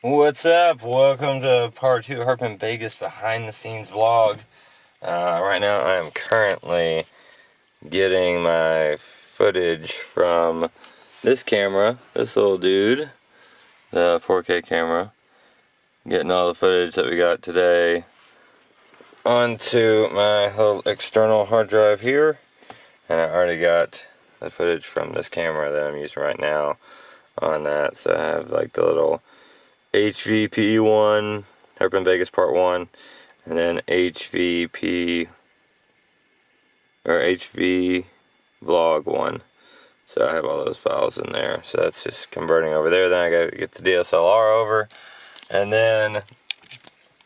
What's up? Welcome to part 2 Harp in Vegas behind the scenes vlog. Right now I am currently getting my footage from this camera, this little dude, the 4K camera. Getting all the footage that we got today onto my little external hard drive here. And I already got the footage from this camera that I'm using right now on that. So I have like the little HVP1, Harp in Vegas Part 1, and then HVP, or HV Vlog 1. So I have all those files in there. So that's just converting over there. Then I gotta get the DSLR over, and then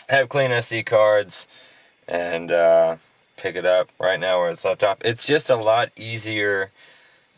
have clean SD cards, and pick it up right now where it's left off. It's just a lot easier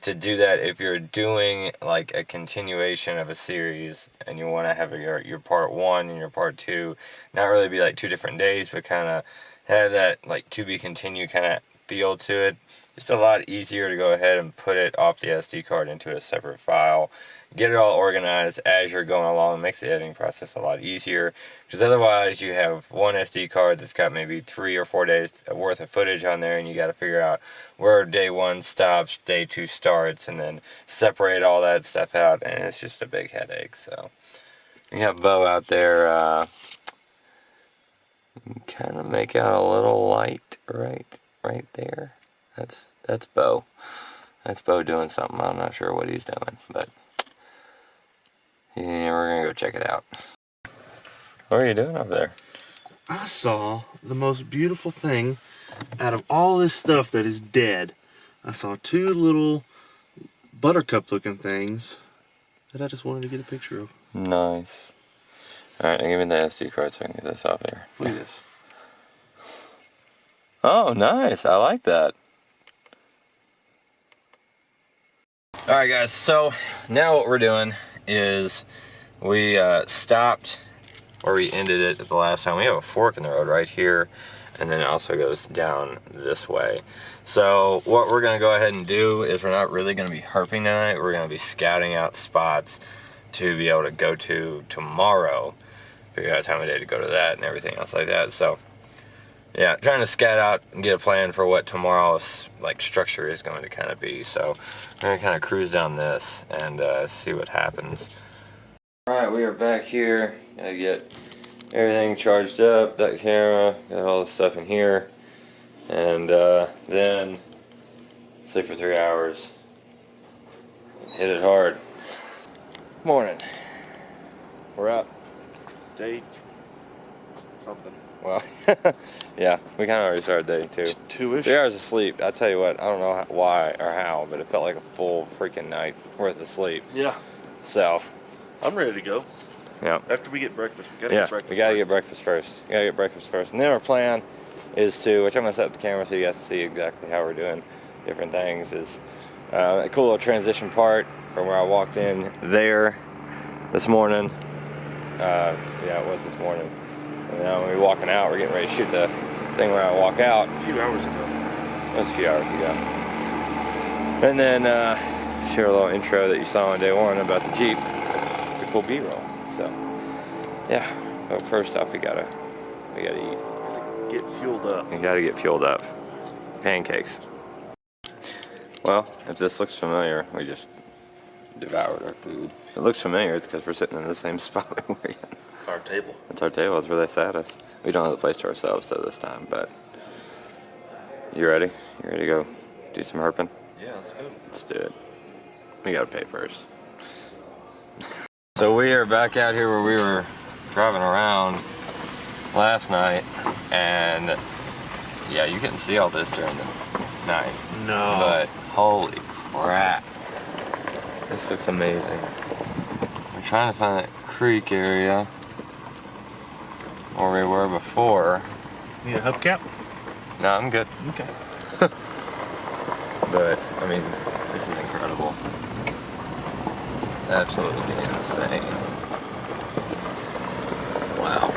to do that if you're doing like a continuation of a series and you want to have your part 1 and your part 2 not really be like 2 different days, but kind of have that like to be continued kind of feel to it. It's a lot easier to go ahead and put it off the SD card into a separate file, get it all organized as you're going along. It makes the editing process a lot easier, because otherwise you have one SD card that's got maybe 3 or 4 days worth of footage on there, and you got to figure out where day 1 stops, day 2 starts, and then separate all that stuff out, and it's just a big headache. So you have Bo out there, kind of make out a little light right there. That's Bo. That's Bo doing something. I'm not sure what he's doing, but yeah, we're gonna go check it out. What are you doing over there? I saw the most beautiful thing out of all this stuff that is dead. I saw 2 little buttercup looking things that I just wanted to get a picture of. Nice. Alright, give me the SD card so I can get this off there. Look at this. Oh, nice. I like that. Alright guys, so now what we're doing is we stopped where we ended it the last time. We have a fork in the road right here, and then it also goes down this way. So what we're going to go ahead and do is we're not really going to be harping tonight. We're going to be scouting out spots to be able to go to tomorrow. Figure out a time of day to go to that and everything else like that. So yeah, trying to scout out and get a plan for what tomorrow's like structure is going to kind of be. So we're going to kind of cruise down this and see what happens. Alright, we are back here. Gotta get everything charged up, that camera, got all the stuff in here, and then sleep for 3 hours. Hit it hard. Morning. We're up. Day something. Well, yeah, we kind of already started day 2. 2-ish? 3 hours of sleep. I tell you what, I don't know why or how, but it felt like a full freaking night worth of sleep. Yeah. So I'm ready to go. yeah. After we get breakfast, we gotta Yeah, get breakfast we gotta first. get breakfast first. We gotta get breakfast first. And then our plan is to, which I'm gonna set up the camera so you guys can see exactly how we're doing different things, is a cool little transition part from where I walked in there this morning. Yeah, it was this morning. And now when we're walking out, we're getting ready to shoot the thing where I walk out. A few hours ago. That was a few hours ago. And then share a little intro that you saw on day 1 about the Jeep. It's a cool B-roll. So yeah, but first off we gotta eat. Get fueled up. We gotta get fueled up. Pancakes. Well, if this looks familiar, we just devoured our food. If it looks familiar, it's because we're sitting in the same spot we were in. It's our table. It's our table. It's where they sat us. We don't have the place to ourselves so this time, but you ready? You ready to go do some harping? Yeah, let's go. Let's do it. We gotta pay first. So we are back out here where we were driving around last night, and yeah, you couldn't see all this during the night. No. But holy crap. This looks amazing. We're trying to find that creek area where we were before. Need a hubcap? No, I'm good. Okay. But, I mean, this is incredible. Absolutely insane. Wow.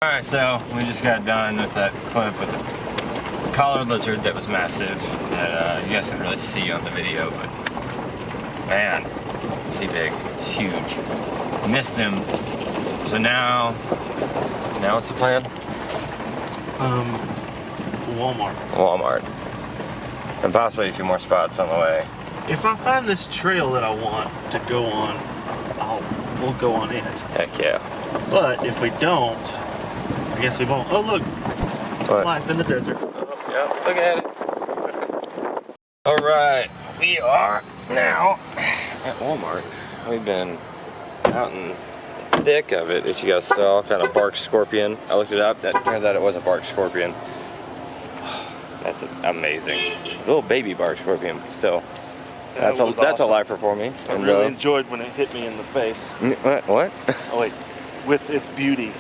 Alright, so we just got done with that clip with the collared lizard that was massive, that you guys can really see on the video, but Man, is he big? Huge. Missed him. So now what's the plan? Walmart. And possibly a few more spots on the way. If I find this trail that I want to go on, we'll go on it. Heck yeah. But if we don't, I guess we won't. Oh look, What? life in the desert. Yeah, look at it. All right, we are now at Walmart. We've been out in the thick of it. As you guys saw, found a bark scorpion. I looked it up. That turns out it was a bark scorpion. That's amazing. A little baby bark scorpion, but still. That's a lifer for me. I really enjoyed when it hit me in the face. What? Oh wait, with its beauty.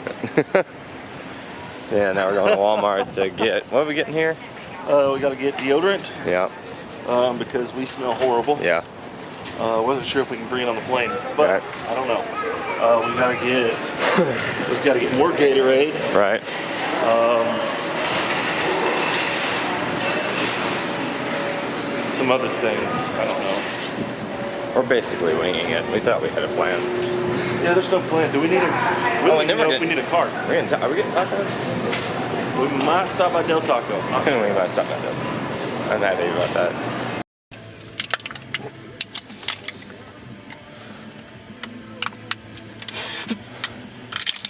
Yeah, now we're going to Walmart to get, what are we getting here? We gotta get deodorant. Yeah. Because we smell horrible. Yeah. Wasn't sure if we can bring it on the plane, but right. I don't know. We've got to get more Gatorade. Right. Some other things. I don't know. We're basically winging it. We thought we had a plan. Yeah, there's no plan. Do we need a? We don't even know if we need a cart. Are we getting tacos? We might stop by Del Taco. We might stop by Del. I'm not happy about that.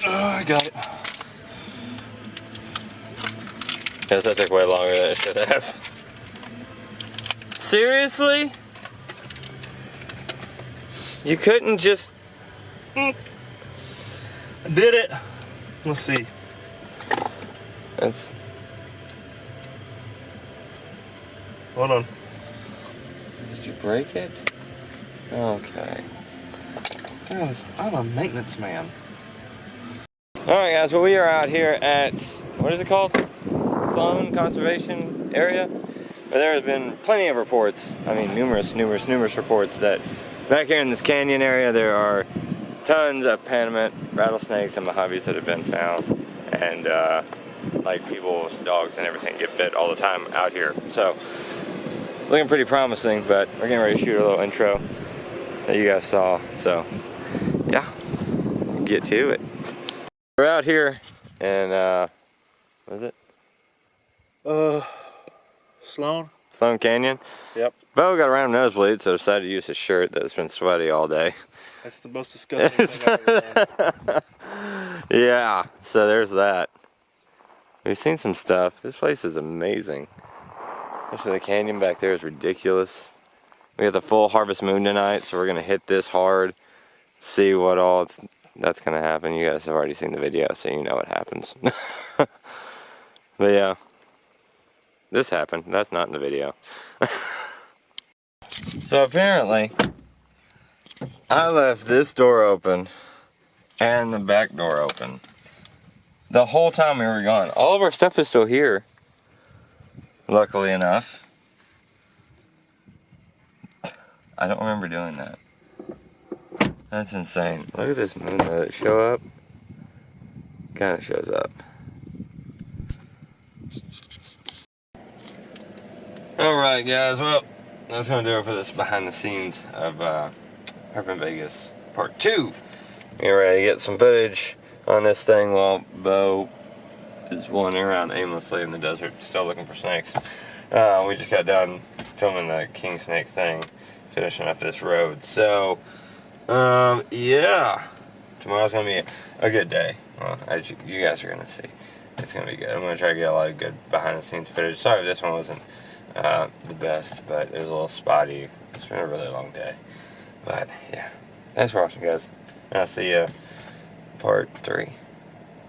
I got it. Yes, that took way longer than it should have. Seriously? You couldn't just... I did it. Let's see. That's... Hold on. Did you break it? Okay. Guys, I'm a maintenance man. Alright guys, well we are out here at, what is it called? Sloan Conservation Area? Where there has been plenty of reports, I mean numerous reports that back here in this canyon area there are tons of Panamint rattlesnakes and Mojaves that have been found. And like people's dogs and everything get bit all the time out here. So, looking pretty promising, but we're getting ready to shoot a little intro that you guys saw. So, yeah, get to it. We're out here in, what is it? Sloan Canyon. Yep. Bo got a random nosebleed, so decided to use his shirt that's been sweaty all day. That's the most disgusting thing I've ever done. Yeah, so there's that. We've seen some stuff. This place is amazing. Actually, the canyon back there is ridiculous. We have the full harvest moon tonight, so we're gonna hit this hard, see what all that's gonna happen. You guys have already seen the video, so you know what happens. But yeah, this happened. That's not in the video. So apparently, I left this door open and the back door open the whole time we were gone. All of our stuff is still here, luckily enough. I don't remember doing that. That's insane. Look at this moon. Does it show up? Kind of shows up. Alright guys, well, that's going to do it for this behind the scenes of Urban Vegas Part 2. Get ready to get some footage on this thing while Bo is wandering around aimlessly in the desert, still looking for snakes. We just got done filming the king snake thing, finishing up this road. So, yeah, tomorrow's going to be a good day. Well, as you guys are going to see, it's going to be good. I'm going to try to get a lot of good behind the scenes footage. Sorry if this one wasn't the best, but it was a little spotty. It's been a really long day. But, yeah, thanks for watching, guys. I'll see you part 3.